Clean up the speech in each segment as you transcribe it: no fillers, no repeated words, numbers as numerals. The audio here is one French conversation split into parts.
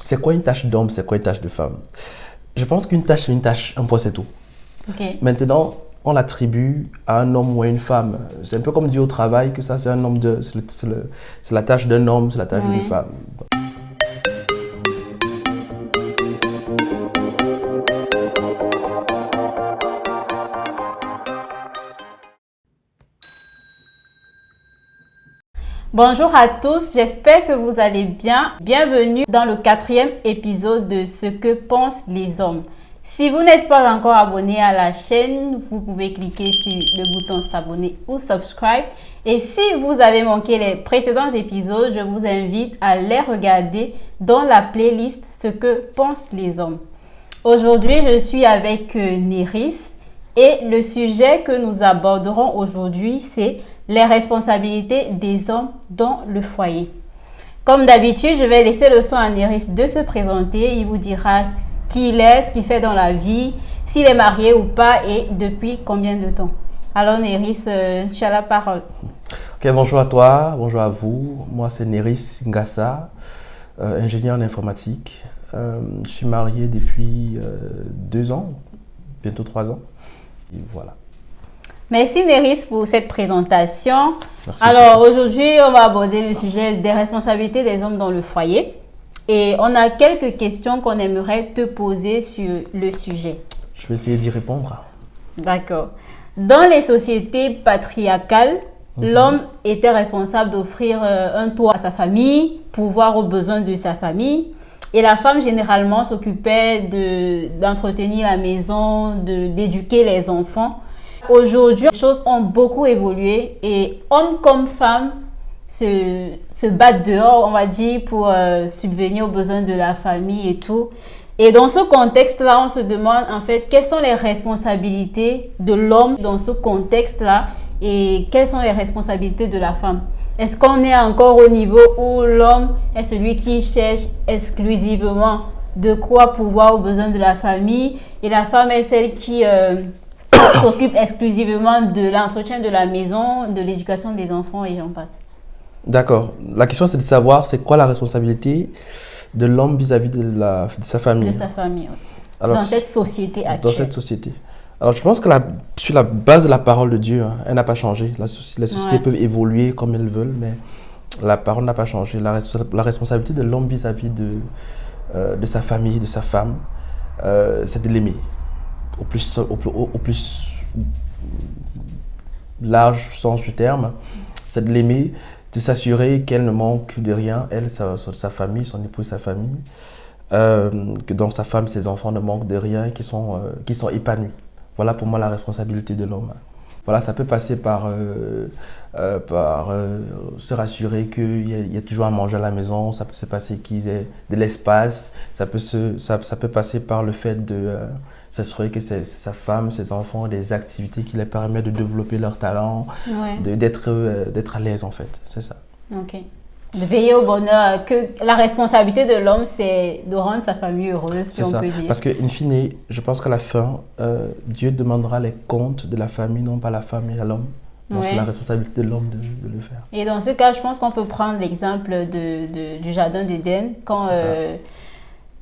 C'est quoi une tâche d'homme, c'est quoi une tâche de femme? Je pense qu'une tâche, c'est une tâche, un point c'est tout. Ok. Maintenant, on l'attribue à un homme ou à une femme. C'est un peu comme dire au travail que ça, c'est un homme c'est la tâche d'un homme, c'est la tâche d'une Oui. femme. Bonjour à tous, j'espère que vous allez bien. Bienvenue dans le 4e épisode de Ce que pensent les hommes. Si vous n'êtes pas encore abonné à la chaîne, vous pouvez cliquer sur le bouton s'abonner ou subscribe. Et si vous avez manqué les précédents épisodes, je vous invite à les regarder dans la playlist Ce que pensent les hommes. Aujourd'hui, je suis avec Néris et le sujet que nous aborderons aujourd'hui, c'est les responsabilités des hommes dans le foyer. Comme d'habitude, je vais laisser le soin à Néris de se présenter. Il vous dira qui il est, ce qu'il fait dans la vie, s'il est marié ou pas et depuis combien de temps. Alors Néris, tu as la parole. Ok, bonjour à toi, bonjour à vous. Moi, c'est Néris Ngassa, ingénieur en informatique. Je suis marié depuis 2 ans, bientôt 3 ans. Et voilà. Merci Néris pour cette présentation. Merci. Alors aujourd'hui, on va aborder le sujet des responsabilités des hommes dans le foyer. Et on a quelques questions qu'on aimerait te poser sur le sujet. Je vais essayer d'y répondre. D'accord. Dans les sociétés patriarcales, l'homme était responsable d'offrir un toit à sa famille, pourvoir aux besoins de sa famille. Et la femme, généralement, s'occupait d'entretenir la maison, d'éduquer les enfants. Aujourd'hui, les choses ont beaucoup évolué et hommes comme femmes se battent dehors, on va dire, pour subvenir aux besoins de la famille et tout. Et dans ce contexte-là, on se demande en fait quelles sont les responsabilités de l'homme dans ce contexte-là et quelles sont les responsabilités de la femme. Est-ce qu'on est encore au niveau où l'homme est celui qui cherche exclusivement de quoi pouvoir aux besoins de la famille et la femme est celle qui s'occupe exclusivement de l'entretien de la maison, de l'éducation des enfants et j'en passe. D'accord. La question, c'est de savoir c'est quoi la responsabilité de l'homme vis-à-vis de sa famille. De sa famille, oui. Alors, dans cette société actuelle. Dans cette société. Alors, je pense que sur la base de la parole de Dieu, elle n'a pas changé. Les sociétés peuvent évoluer comme elles veulent, mais la parole n'a pas changé. La responsabilité de l'homme vis-à-vis de sa famille, de sa femme, c'est de l'aimer. Au plus large sens du terme, c'est de l'aimer, de s'assurer qu'elle ne manque de rien, elle, sa famille, son époux, sa famille, que dans sa femme, ses enfants ne manquent de rien, qu'ils sont épanouis. Voilà pour moi la responsabilité de l'homme. Voilà, ça peut passer par se rassurer qu'il y a toujours à manger à la maison, ça peut se passer qu'ils aient de l'espace, ça peut passer par le fait de s'assurer que sa femme, ses enfants, des activités qui leur permettent de développer leur talent, d'être à l'aise en fait, c'est ça. Ok. De veiller au bonheur, que la responsabilité de l'homme, c'est de rendre sa famille heureuse, si on peut dire. Parce qu'in fine, je pense qu'à la fin, Dieu demandera les comptes de la famille, non pas la femme et à l'homme. Donc c'est la responsabilité de l'homme de le faire. Et dans ce cas, je pense qu'on peut prendre l'exemple du jardin d'Éden, quand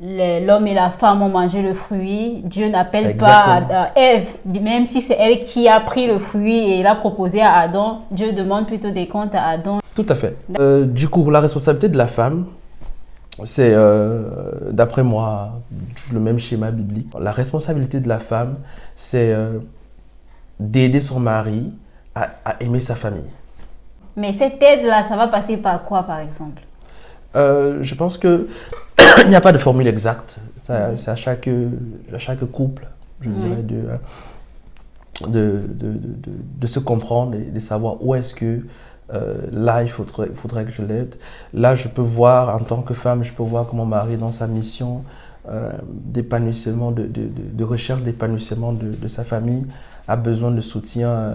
l'homme et la femme ont mangé le fruit, Dieu n'appelle pas Ève, même si c'est elle qui a pris le fruit et l'a proposé à Adam, Dieu demande plutôt des comptes à Adam. Tout à fait. Du coup, la responsabilité de la femme, c'est, d'après moi, le même schéma biblique. La responsabilité de la femme, c'est d'aider son mari à aimer sa famille. Mais cette aide-là, ça va passer par quoi, par exemple? Je pense que il n'y a pas de formule exacte. C'est à chaque couple, je dirais, de se comprendre et de savoir où est-ce que là, il faudrait que je l'aide. Là, je peux voir, en tant que femme, je peux voir que mon mari, dans sa mission d'épanouissement, de recherche d'épanouissement de sa famille, a besoin de soutien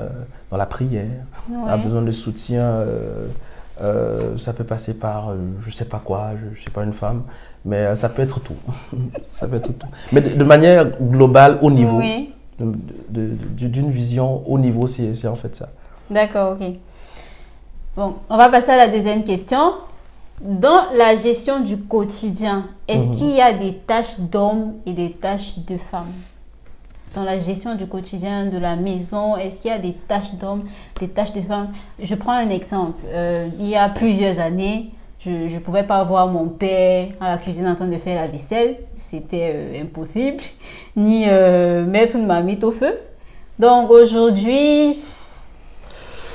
dans la prière, a besoin de soutien, ça peut passer par, je ne sais pas quoi, je ne suis pas une femme, mais ça peut être tout. Ça peut être tout. Mais de manière globale, au niveau, d'une vision au niveau, c'est en fait ça. D'accord, ok. Bon, on va passer à la deuxième question. Dans la gestion du quotidien, est-ce qu'il y a des tâches d'hommes et des tâches de femmes? Dans la gestion du quotidien de la maison, est-ce qu'il y a des tâches d'hommes, des tâches de femmes? Je prends un exemple. Il y a plusieurs années, je ne pouvais pas voir mon père à la cuisine en train de faire la vaisselle. C'était impossible. Ni mettre une marmite au feu. Donc aujourd'hui,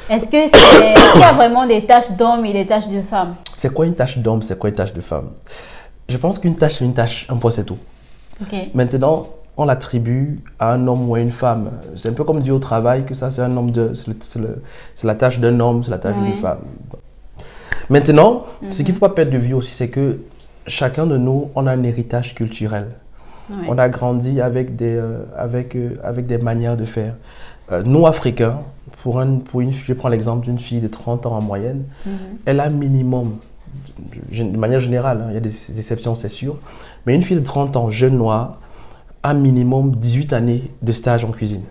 est-ce qu'il y a vraiment des tâches d'hommes et des tâches de femmes? C'est quoi une tâche d'homme, c'est quoi une tâche de femme? Je pense qu'une tâche, c'est une tâche, un point c'est tout. Okay. Maintenant, on l'attribue à un homme ou à une femme. C'est un peu comme dire au travail que ça c'est un homme c'est la tâche d'un homme, c'est la tâche d'une femme. Maintenant, ce qu'il ne faut pas perdre de vue aussi, c'est que chacun de nous, on a un héritage culturel. On a grandi avec des manières de faire. Nous, Africains, je prends l'exemple d'une fille de 30 ans en moyenne, elle a un minimum, de manière générale, il y a des exceptions, c'est sûr, mais une fille de 30 ans, jeune noire, a un minimum 18 années de stage en cuisine,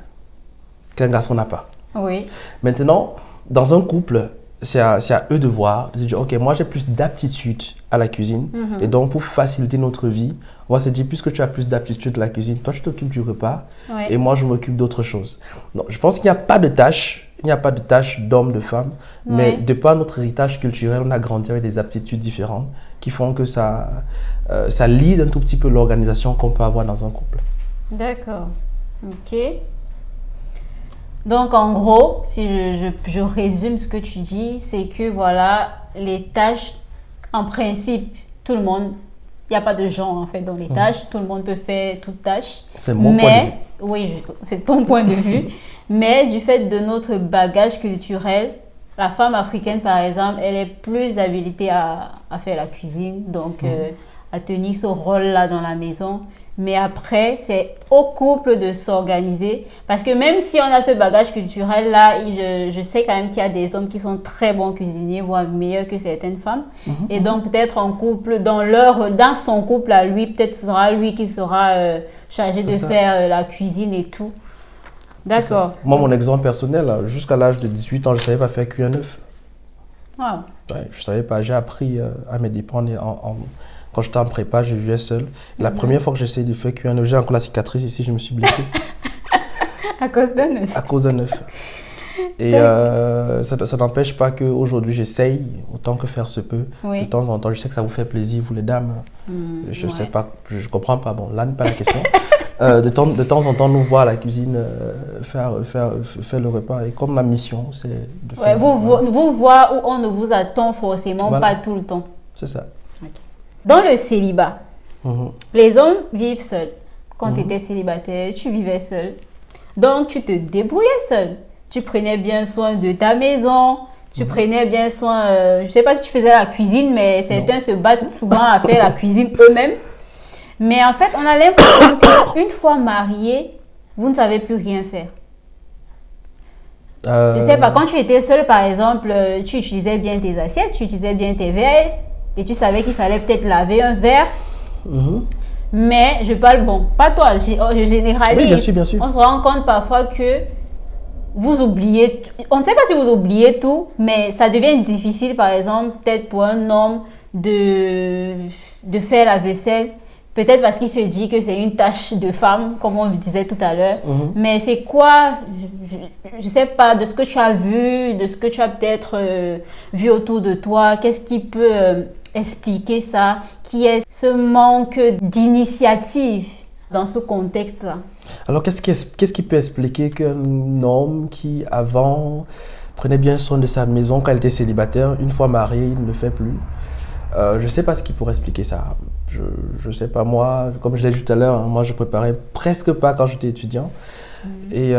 qu'un garçon n'a pas. Oui. Maintenant, dans un couple, c'est à eux de voir, de dire, ok, moi j'ai plus d'aptitude à la cuisine, et donc pour faciliter notre vie, on va se dire, puisque tu as plus d'aptitude à la cuisine, toi tu t'occupes du repas, et moi je m'occupe d'autre chose. Donc, je pense qu'il n'y a pas de tâche, d'homme, de femme, mais de par notre héritage culturel, on a grandi avec des aptitudes différentes qui font que ça lead un tout petit peu l'organisation qu'on peut avoir dans un couple. D'accord, ok. Donc, en gros, si je résume ce que tu dis, c'est que voilà, les tâches, en principe, tout le monde, il n'y a pas de genre en fait dans les tâches, tout le monde peut faire toute tâche. C'est mon point de vue. Oui, c'est ton point de vue. Mais du fait de notre bagage culturel, la femme africaine, par exemple, elle est plus habilitée à faire la cuisine, donc à tenir ce rôle-là dans la maison. Mais après, c'est au couple de s'organiser. Parce que même si on a ce bagage culturel-là, je sais quand même qu'il y a des hommes qui sont très bons cuisiniers, voire meilleurs que certaines femmes. Et donc, peut-être en couple, dans son couple à lui, peut-être ce sera lui qui sera chargé de faire la cuisine et tout. D'accord. Moi, mon exemple personnel, jusqu'à l'âge de 18 ans, je ne savais pas faire cuire un œuf. Wow. Ouais, je ne savais pas. J'ai appris à me dépendre quand j'étais en prépa, je vivais seul. La première fois que j'essayais de faire cuire un œuf, j'ai encore la cicatrice ici, je me suis blessé. À cause d'un œuf. À cause d'un œuf. Et ça n'empêche pas qu'aujourd'hui, j'essaye autant que faire se peut. Oui. De temps en temps, je sais que ça vous fait plaisir, vous les dames. Je ne sais pas, je ne comprends pas. Bon, là n'est pas la question. De temps en temps, nous voir à la cuisine faire le repas. Et comme ma mission, c'est de faire... Vous voir où on ne vous attend forcément pas tout le temps. C'est ça. Okay. Dans le célibat, les hommes vivent seuls. Quand tu étais célibataire, tu vivais seul. Donc, tu te débrouillais seul. Tu prenais bien soin de ta maison. Tu prenais bien soin... je ne sais pas si tu faisais la cuisine, mais certains se battent souvent à faire la cuisine eux-mêmes. Mais en fait, on a l'impression qu'une fois marié, vous ne savez plus rien faire. Je ne sais pas, quand tu étais seul, par exemple, tu utilisais bien tes assiettes, tu utilisais bien tes verres, et tu savais qu'il fallait peut-être laver un verre. Mais je parle, bon, pas toi, je généralise. Oui, bien sûr, bien sûr. On se rend compte parfois que vous oubliez, on ne sait pas si vous oubliez tout, mais ça devient difficile, par exemple, peut-être pour un homme de faire la vaisselle. Peut-être parce qu'il se dit que c'est une tâche de femme, comme on le disait tout à l'heure. Mais c'est quoi, je ne sais pas, de ce que tu as vu, de ce que tu as peut-être vu autour de toi, qu'est-ce qui peut expliquer ça, qui est ce manque d'initiative dans ce contexte-là? Alors, qu'est-ce qui peut expliquer qu'un homme qui, avant, prenait bien soin de sa maison quand il était célibataire, une fois marié, il ne le fait plus? Je ne sais pas ce qui pourrait expliquer ça. Je ne sais pas, moi, comme je l'ai dit tout à l'heure, moi je préparais presque pas quand j'étais étudiant. Et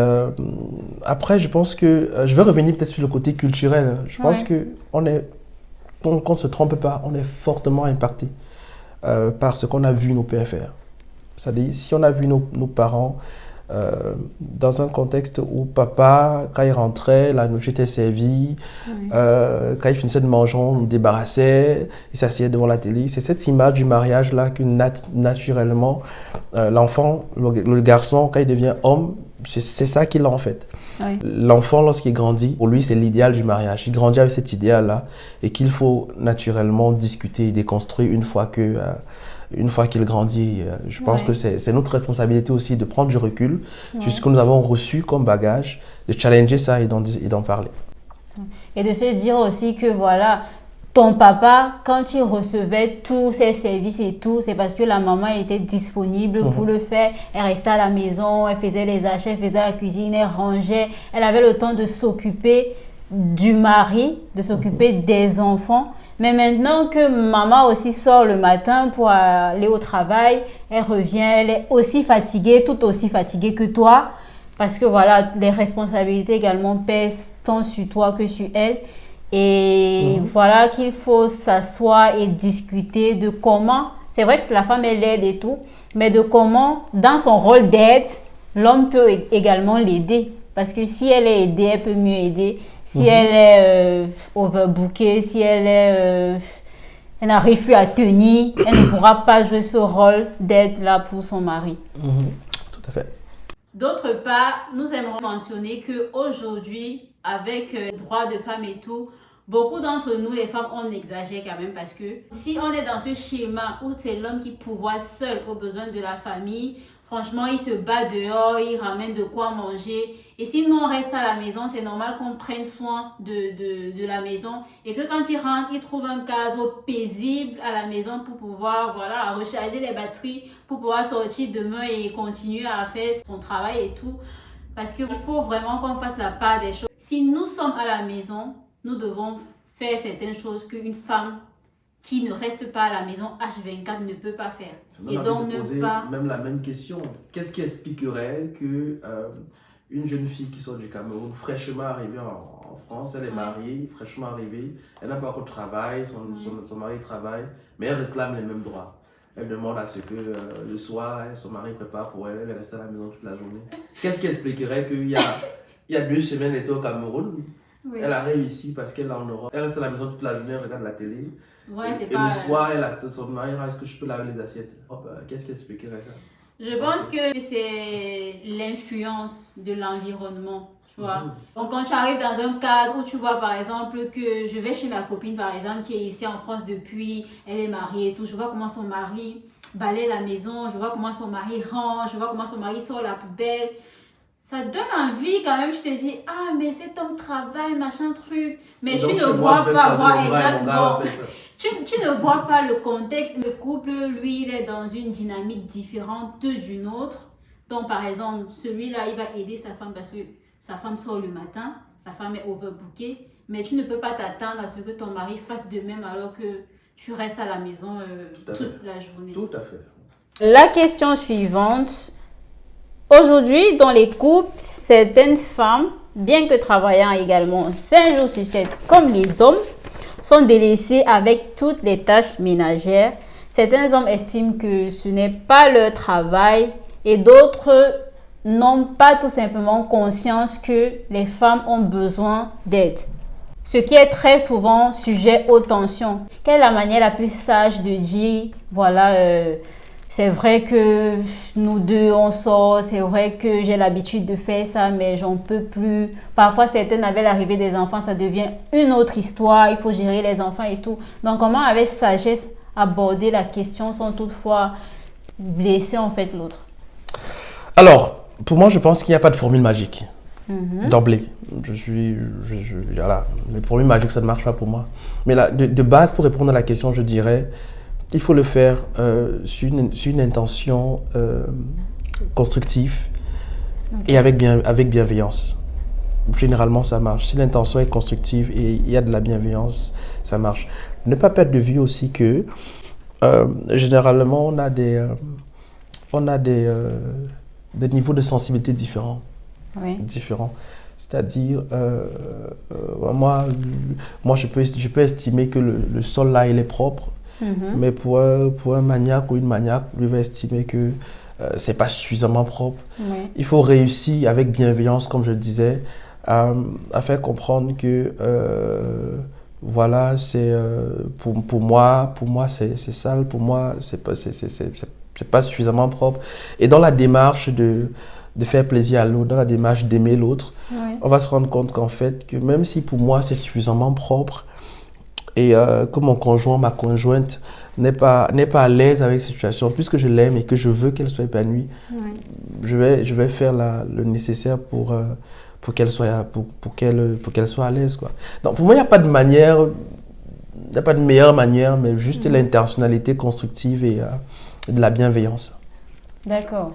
après, je pense que, je vais revenir peut-être sur le côté culturel. Je pense qu'on ne se trompe pas, on est fortement impacté par ce qu'on a vu nos pères faire. C'est-à-dire, si on a vu nos parents dans un contexte où papa, quand il rentrait, la nourriture était servie, quand il finissait de manger, on le débarrassait, il s'asseyait devant la télé. C'est cette image du mariage-là que naturellement, l'enfant, le garçon, quand il devient homme, c'est ça qu'il a en fait. Oui. L'enfant, lorsqu'il grandit, pour lui, c'est l'idéal du mariage. Il grandit avec cet idéal-là et qu'il faut naturellement discuter et déconstruire une fois qu'il grandit. Je pense que c'est notre responsabilité aussi de prendre du recul sur ce que nous avons reçu comme bagage, de challenger ça et d'en parler. Et de se dire aussi que voilà, ton papa, quand il recevait tous ses services et tout, c'est parce que la maman était disponible pour le faire. Elle restait à la maison, elle faisait les achats, elle faisait la cuisine, elle rangeait. Elle avait le temps de s'occuper du mari, de s'occuper des enfants. Mais maintenant que maman aussi sort le matin pour aller au travail, elle revient, elle est aussi fatiguée, tout aussi fatiguée que toi. Parce que voilà, les responsabilités également pèsent tant sur toi que sur elle. Et voilà qu'il faut s'asseoir et discuter de comment, c'est vrai que la femme elle aide et tout, mais de comment, dans son rôle d'aide, l'homme peut également l'aider. Parce que si elle est aidée, elle peut mieux aider. Si elle est overbookée, si elle n'arrive plus à tenir, elle ne pourra pas jouer ce rôle d'aide là pour son mari. Tout à fait. D'autre part, nous aimerons mentionner qu'aujourd'hui, avec le droit de femmes et tout, beaucoup d'entre nous, les femmes, on exagère quand même parce que si on est dans ce schéma où c'est l'homme qui pourvoit seul aux besoins de la famille, franchement, il se bat dehors, il ramène de quoi manger. Et si nous, on reste à la maison, c'est normal qu'on prenne soin de la maison. Et que quand il rentre, il trouve un cadre paisible à la maison pour pouvoir, voilà, recharger les batteries, pour pouvoir sortir demain et continuer à faire son travail et tout. Parce qu'il faut vraiment qu'on fasse la part des choses. Si nous sommes à la maison, nous devons faire certaines choses qu'une femme qui ne reste pas à la maison H24 ne peut pas faire. Et donc ne poser pas... même la même question. Qu'est-ce qui expliquerait que une jeune fille qui sort du Cameroun, fraîchement arrivée en France, elle est mariée, fraîchement arrivée, elle n'a pas encore de travail, son mari travaille, mais elle réclame les mêmes droits. Elle demande à ce que le soir, son mari prépare pour elle, elle reste à la maison toute la journée. Qu'est-ce qui expliquerait qu'il y a 2 semaines, elle était au Cameroun, elle arrive ici parce qu'elle est en Europe, elle reste à la maison toute la journée, elle regarde la télé. Et le soir, elle a son mari, est-ce que je peux laver les assiettes? Qu'est-ce qui expliquerait ça? Je pense que c'est l'influence de l'environnement, tu vois. Donc quand tu arrives dans un cadre où tu vois par exemple que je vais chez ma copine par exemple qui est ici en France depuis, elle est mariée et tout, je vois comment son mari balaye la maison, je vois comment son mari range, je vois comment son mari sort la poubelle. Ça donne envie quand même, tu te dis, ah mais cet homme travaille, machin truc. Mais tu ne vois pas, exactement. Tu ne vois pas le contexte. Le couple, lui, il est dans une dynamique différente d'une autre. Donc par exemple, celui-là, il va aider sa femme parce que sa femme sort le matin, sa femme est overbookée. Mais tu ne peux pas t'attendre à ce que ton mari fasse de même alors que tu restes à la maison toute la journée. Tout à fait. La question suivante. Aujourd'hui, dans les couples, certaines femmes, bien que travaillant également 5 jours sur 7 comme les hommes, sont délaissées avec toutes les tâches ménagères. Certains hommes estiment que ce n'est pas leur travail et d'autres n'ont pas tout simplement conscience que les femmes ont besoin d'aide. Ce qui est très souvent sujet aux tensions. Quelle est la manière la plus sage de dire, voilà, c'est vrai que nous deux on sort, c'est vrai que j'ai l'habitude de faire ça, mais j'en peux plus. Parfois, certaines avec l'arrivée des enfants, ça devient une autre histoire, il faut gérer les enfants et tout. Donc, comment avec sagesse aborder la question sans toutefois blesser en fait l'autre? Alors, pour moi, je pense qu'il n'y a pas de formule magique. D'emblée. Voilà. Les formules magiques, ça ne marche pas pour moi. Mais là, de base, pour répondre à la question, je dirais, il faut le faire sur une intention constructive et avec bienveillance. Généralement, ça marche. Si l'intention est constructive et il y a de la bienveillance, ça marche. Ne pas perdre de vue aussi que généralement, on a des niveaux de sensibilité différents. Oui. C'est-à-dire, moi je peux estimer que le sol là, il est propre. Mais pour un maniaque ou une maniaque, lui va estimer que c'est pas suffisamment propre. Oui. Il faut réussir avec bienveillance, comme je le disais, à faire comprendre que voilà, c'est pour moi c'est sale, pour moi c'est pas suffisamment propre. Et dans la démarche de faire plaisir à l'autre, dans la démarche d'aimer l'autre, Oui. on va se rendre compte qu'en fait, que même si pour moi c'est suffisamment propre et que mon conjoint, ma conjointe n'est pas à l'aise avec cette situation, puisque je l'aime et que je veux qu'elle soit épanouie, Oui. je vais faire le nécessaire pour qu'elle soit, pour qu'elle soit à l'aise, quoi. Donc pour moi, il n'y a pas de manière, il n'y a pas de meilleure manière, mais juste l'intentionnalité constructive et de la bienveillance. D'accord.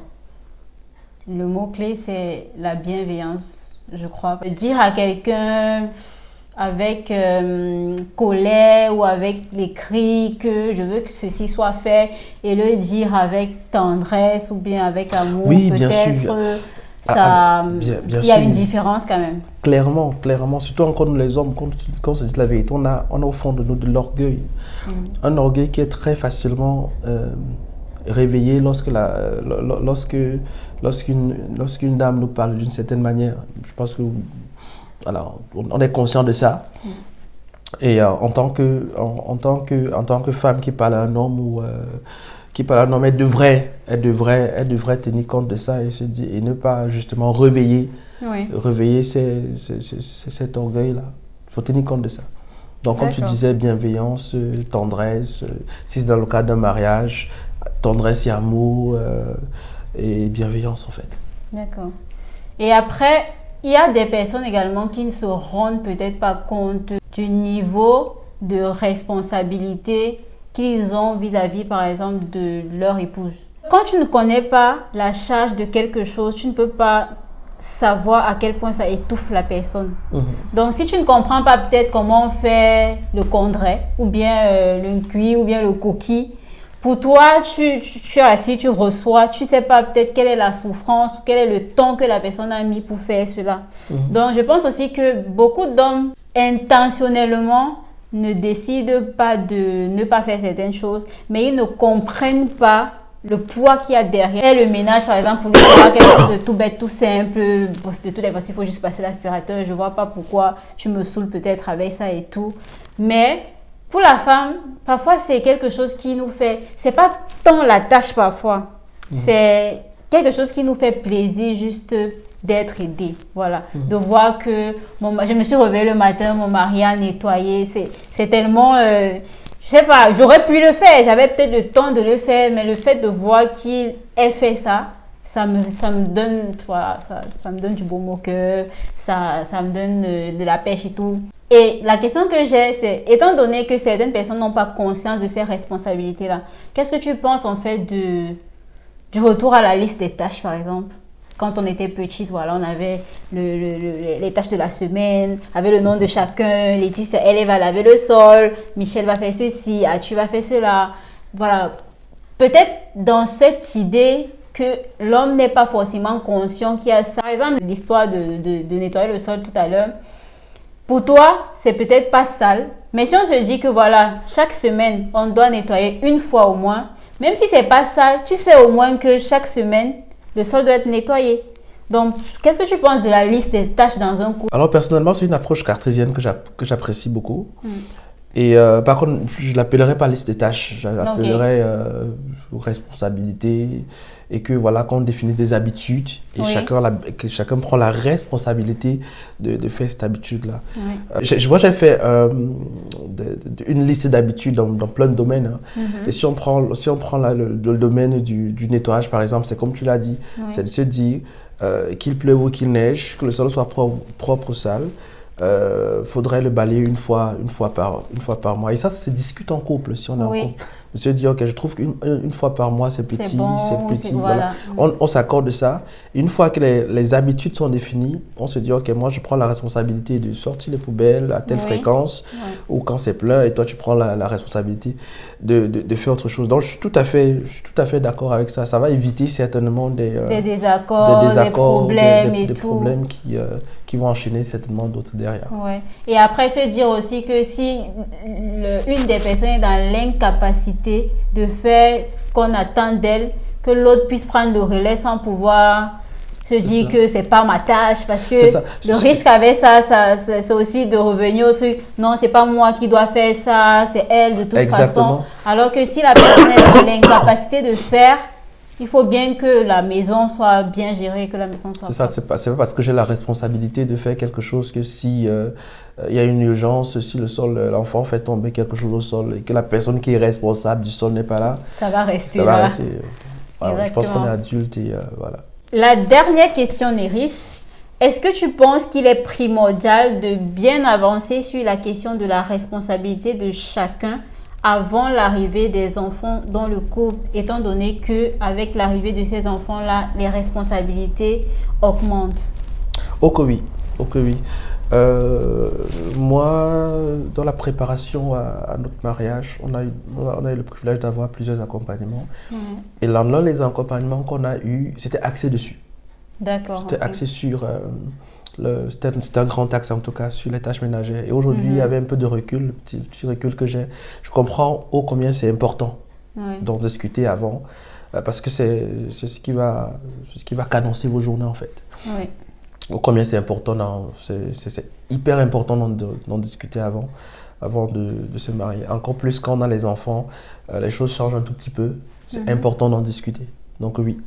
Le mot-clé, c'est la bienveillance, je crois. Dire à quelqu'un avec colère ou avec les cris que je veux que ceci soit fait et le dire avec tendresse ou bien avec amour, Oui, bien peut-être, sûr. ça, Bien il y a sûr. une différence quand même. Clairement. Surtout encore nous les hommes, quand on se dit la vérité, on a au fond de nous de l'orgueil. Un orgueil qui est très facilement réveillé lorsqu'une dame nous parle d'une certaine manière. Je pense que voilà, on est conscient de ça. Et en tant que femme qui parle à un homme ou qui parle à un homme, elle devrait tenir compte de ça et se dire, et ne pas justement réveiller cet orgueil-là. Il faut tenir compte de ça. Donc, comme tu disais, bienveillance, tendresse, si c'est dans le cadre d'un mariage, tendresse et amour et bienveillance en fait. D'accord. Et après, il y a des personnes également qui ne se rendent peut-être pas compte du niveau de responsabilité qu'ils ont vis-à-vis, par exemple, de leur épouse. Quand tu ne connais pas la charge de quelque chose, tu ne peux pas savoir à quel point ça étouffe la personne. Donc, si tu ne comprends pas peut-être comment on fait le condré, ou bien le cuit, ou bien le coquille, pour toi, tu es assis, tu reçois, tu ne sais pas peut-être quelle est la souffrance, quel est le temps que la personne a mis pour faire cela. Donc, je pense aussi que beaucoup d'hommes, intentionnellement, ne décident pas de ne pas faire certaines choses, mais ils ne comprennent pas le poids qu'il y a derrière le ménage, par exemple, pour lui faire quelque chose de tout bête, tout simple, de toutes les façons, il faut juste passer l'aspirateur, je vois pas pourquoi tu me saoules peut-être avec ça et tout. Mais pour la femme, parfois c'est quelque chose qui nous fait, c'est pas tant la tâche parfois, c'est quelque chose qui nous fait plaisir juste d'être aidé, voilà, de voir que je me suis réveillée le matin, mon mari a nettoyé, c'est tellement... je sais pas, j'aurais pu le faire, j'avais peut-être le temps de le faire, mais le fait de voir qu'il ait fait ça, ça me donne, voilà, ça me donne du baume au cœur, ça me donne de la pêche et tout. Et la question que j'ai, c'est, étant donné que certaines personnes n'ont pas conscience de ces responsabilités-là, qu'est-ce que tu penses en fait du retour à la liste des tâches, par exemple? Quand on était petite, voilà, on avait les tâches de la semaine, avec le nom de chacun. Laetitia, elle va laver le sol. Michel va faire ceci. Tu vas faire cela. Voilà. Peut-être dans cette idée que l'homme n'est pas forcément conscient qu'il y a ça. Par exemple, l'histoire de nettoyer le sol tout à l'heure. Pour toi, c'est peut-être pas sale. Mais si on se dit que voilà, chaque semaine, on doit nettoyer une fois au moins, même si c'est pas sale, tu sais au moins que chaque semaine, le sol doit être nettoyé. Donc, qu'est-ce que tu penses de la liste des tâches dans un couple? Alors, personnellement, c'est une approche cartésienne que j'apprécie beaucoup. Et par contre, je ne l'appellerai pas liste des tâches, je l'appellerai responsabilité. Et que voilà, qu'on définisse des habitudes et que chacun prend la responsabilité de faire cette habitude-là. Moi, j'ai fait une liste d'habitudes dans plein de domaines. Et si on prend le domaine du nettoyage, par exemple, c'est comme tu l'as dit, c'est de se dire qu'il pleuve ou qu'il neige, que le sol soit propre ou sale. Faudrait le balayer une fois par mois. Et ça se discute en couple, si on est en couple. De se dire, ok, je trouve qu'une fois par mois, c'est petit, c'est petit. Voilà. On s'accorde de ça. Une fois que les habitudes sont définies, on se dit, ok, moi, je prends la responsabilité de sortir les poubelles à telle fréquence, ou quand c'est plein, et toi, tu prends la responsabilité de faire autre chose. Donc, je suis tout à fait d'accord avec ça. Ça va éviter certainement des désaccords, des problèmes qui vont enchaîner certainement d'autres derrière. Ouais. Et après, se dire aussi que si une des personnes est dans l'incapacité de faire ce qu'on attend d'elle, que l'autre puisse prendre le relais sans pouvoir se dire que c'est pas ma tâche, parce que le risque avec ça c'est aussi de revenir au truc, non, c'est pas moi qui dois faire ça, c'est elle de toute façon. Alors que si la personne est dans l'incapacité de faire, il faut bien que la maison soit bien gérée, que la maison soit... C'est ça, c'est pas parce que j'ai la responsabilité de faire quelque chose que si il y a une urgence, si l'enfant fait tomber quelque chose au sol et que la personne qui est responsable du sol n'est pas là, ça va rester ça va là. rester. Voilà, je pense qu'on est adulte et voilà. La dernière question, Néris, est-ce que tu penses qu'il est primordial de bien avancer sur la question de la responsabilité de chacun avant l'arrivée des enfants dans le couple, étant donné qu'avec l'arrivée de ces enfants-là, les responsabilités augmentent? Oh que oui, oh que oui. Moi, dans la préparation à notre mariage, on a eu le privilège d'avoir plusieurs accompagnements. Et l'un des accompagnements qu'on a eu, c'était axé dessus. D'accord. C'était axé sur... c'était un grand axe en tout cas sur les tâches ménagères. Et aujourd'hui, il y avait un peu de recul, le petit recul que j'ai. Je comprends combien c'est important d'en discuter avant, parce que c'est ce qui va cadencer vos journées en fait. Oui. Combien c'est important, c'est hyper important d'en discuter avant de se marier. Encore plus quand on a les enfants, les choses changent un tout petit peu. C'est important d'en discuter. Donc oui.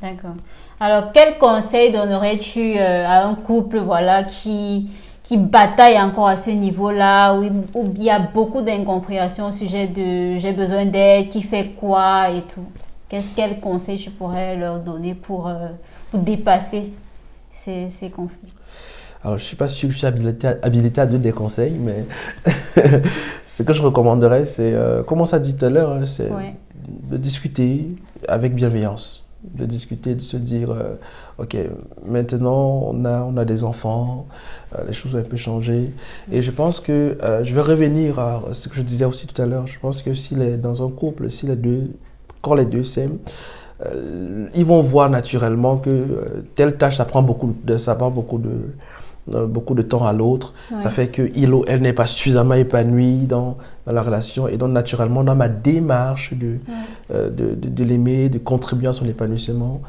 D'accord. Alors, quel conseil donnerais-tu à un couple voilà, qui bataille encore à ce niveau-là, où il y a beaucoup d'incompréhension au sujet de j'ai besoin d'aide, qui fait quoi et tout? Quel conseil tu pourrais leur donner pour dépasser ces conflits? Alors, je ne suis pas sûr que je suis habilité à donner des conseils, mais ce que je recommanderais, c'est, comme on s'est dit tout à l'heure, c'est de discuter avec bienveillance. De discuter, de se dire, ok, maintenant on a des enfants, les choses ont un peu changé. Et je pense que, je vais revenir à ce que je disais aussi tout à l'heure, je pense que dans un couple, quand les deux s'aiment, ils vont voir naturellement que telle tâche, ça prend beaucoup de temps à l'autre. Ouais. Ça fait qu'il ou elle n'est pas suffisamment épanoui dans la relation. Et donc, naturellement, dans ma démarche de l'aimer, de contribuer à son épanouissement,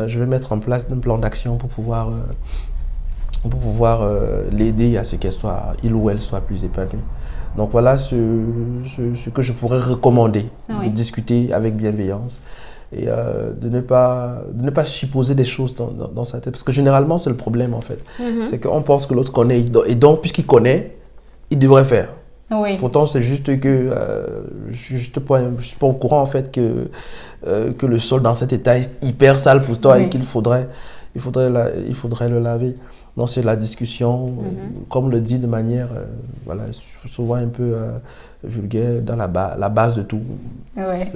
je vais mettre en place un plan d'action pour pouvoir l'aider à ce il ou elle soit plus épanoui. Donc, voilà ce que je pourrais recommander, de discuter avec bienveillance. Et de ne pas supposer des choses dans sa tête. Parce que généralement, c'est le problème, en fait. C'est qu'on pense que l'autre connaît, et donc, puisqu'il connaît, il devrait faire. Oui. Pourtant, c'est juste que je ne suis pas au courant, en fait, que le sol dans cet état est hyper sale pour toi et qu'il faudrait le laver. Donc, c'est la discussion, comme on le dit de manière souvent un peu vulgaire, dans la base de tout.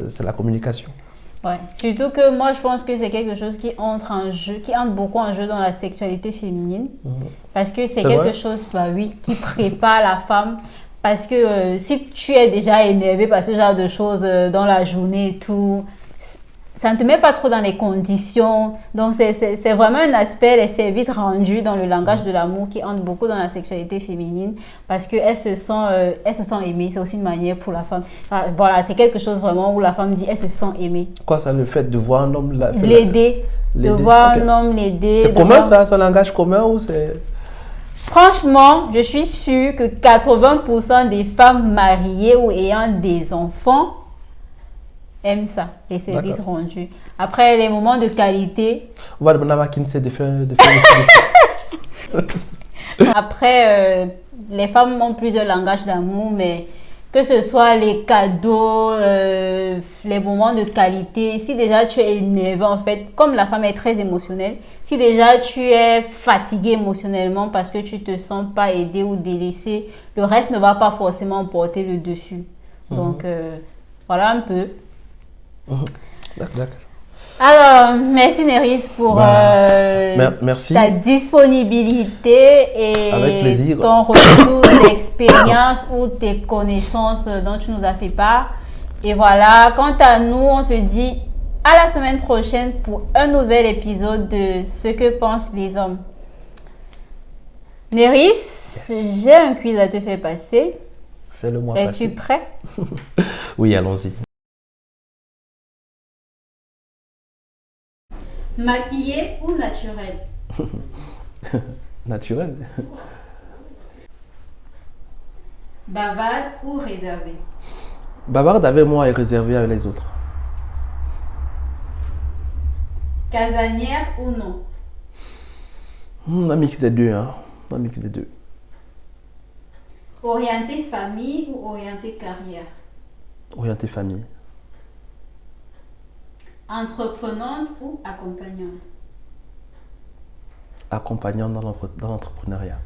C'est la communication. Ouais. Surtout que moi, je pense que c'est quelque chose qui entre beaucoup en jeu dans la sexualité féminine. Parce que c'est quelque chose, qui prépare la femme. Parce que si tu es déjà énervé par ce genre de choses dans la journée et tout, ça ne te met pas trop dans les conditions. Donc, c'est vraiment un aspect, les services rendus dans le langage de l'amour qui entre beaucoup dans la sexualité féminine parce qu'elle se sent aimée. C'est aussi une manière pour la femme. Enfin, voilà, c'est quelque chose vraiment où la femme dit elle se sent aimée. Quoi, ça, le fait de voir un homme l'aider? De voir un homme l'aider. C'est commun, ça? C'est un langage commun ou c'est... Franchement, je suis sûre que 80% des femmes mariées ou ayant des enfants aiment ça, les services rendus. Après, les moments de qualité... On va demander à McKinsey de faire Après, les femmes ont plusieurs langages d'amour, mais que ce soit les cadeaux, les moments de qualité, si déjà tu es énervé, en fait, comme la femme est très émotionnelle, si déjà tu es fatigué émotionnellement parce que tu te sens pas aidé ou délaissé, le reste ne va pas forcément porter le dessus. Donc, voilà un peu. D'accord. Alors, merci Néris pour merci. ta disponibilité et ton retour d'expérience ou tes connaissances dont tu nous as fait part. Et voilà, quant à nous, on se dit à la semaine prochaine pour un nouvel épisode de Ce que pensent les hommes. Néris, j'ai un quiz à te faire passer. Fais-le-moi Es-tu passer. prêt? Oui, allons-y. Maquillé ou naturel? Naturel. Bavarde ou réservé? Bavarde avec moi et réservé avec les autres. Casanière ou non? Un mix des deux, hein. Un mix des deux. Orienté famille ou orienté carrière? Orienté famille. Entreprenante ou accompagnante? Accompagnant dans l'entrepreneuriat.